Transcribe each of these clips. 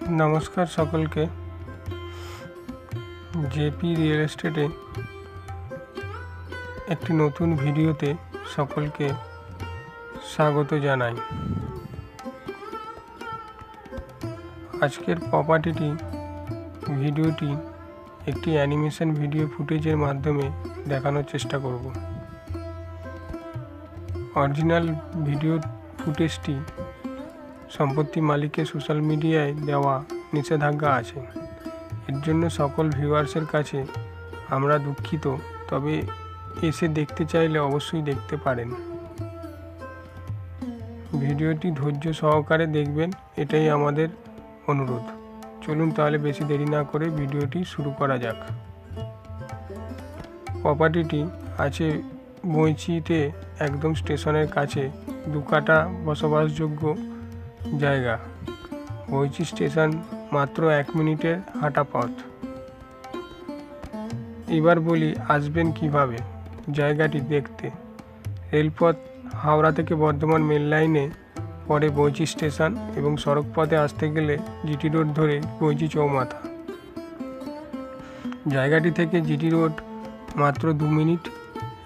नमस्कार सकलके JP real एस्टेटे एक नतून भिडियोते सकलके स्वागत जानाई। आजकेर प्रपार्टीटी भिडियोटी एक एनिमेशन भिडियो फुटेजर माध्यमे देखानोर चेष्टा करब। अरिजिनल भिडियो फुटेजटी सम्पत्ति मालिकेर सोशल मीडियाय देवा निषेधाज्ञा आछे। एर जन्य सकल भिउयार्सेर काछे आमरा दुःखित, तबे एसे देखते चाइले अवश्यई देखते पारेन। भिडियोटी धैर्य सहकारे देखबेन एटाई आमादेर अनुरोध। चलुन ताहले बेशी देरी ना करे भिडियोटी शुरू करा जाक। प्रपार्टीटी आछे बईचिते एकदम स्टेशनेर काछे 2 काठा बसबासयोग्य जायगा। बईची स्टेशन मात्र 1 मिनिटेर हाटा पथ। एबार बोली आसबेन किभाबे जायगाटी देखते। रेलपथ हावड़ा थेके बर्धमान मेल लाइने परे बईची स्टेशन एवं सड़क पथे आसते गेले जीटी रोड धरे बईची चौमाथा। जायगाटी थेके जीटी रोड मात्र 2 मिनिट।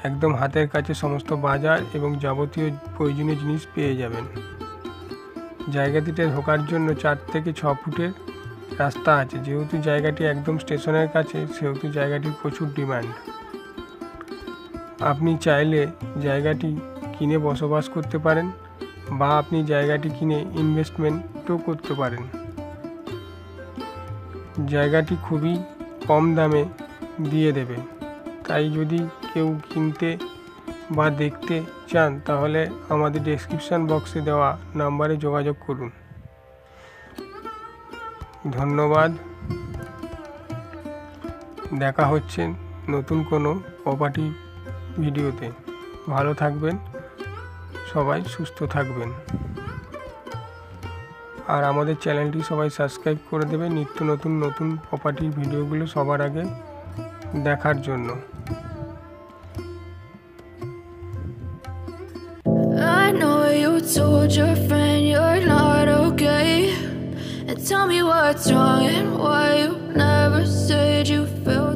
एकदम हाथेर काछे समस्त बाजार एवं जाबतीय प्रयोजनीय जिनिस पेये जाबेन। जायगाटीते ढोकार जन्य 4 থেকে 6 फुटेर रास्ता आछे। जेहेतु जायगाटी एकदम स्टेशनेर काछे सेहेतु जायगाटिर प्रचुर डिमांड। आपनि चाइले जायगाटी किने बसबास करते पारेन बा आपनि जायगाटी किने इनभेस्टमेंटও करते पारेन। जायगाटी खुबই कम दामे दिए देবে। তাই যদি কেউ কিনতে বা দেখতে চান তাহলে আমাদের ডেসক্রিপশন বক্সে দেওয়া নম্বরে যোগাযোগ করুন। ধন্যবাদ। দেখা হচ্ছে নতুন কোনো প্রপার্টি ভিডিওতে। ভালো থাকবেন, সবাই সুস্থ থাকবেন। আর আমাদের চ্যানেলটি সবাই সাবস্ক্রাইব করে দেবেন নিত্য নতুন প্রপার্টির ভিডিওগুলো সবার আগে দেখার জন্য। I know you told your friend you're not okay, and tell me what's wrong and why you never said you felt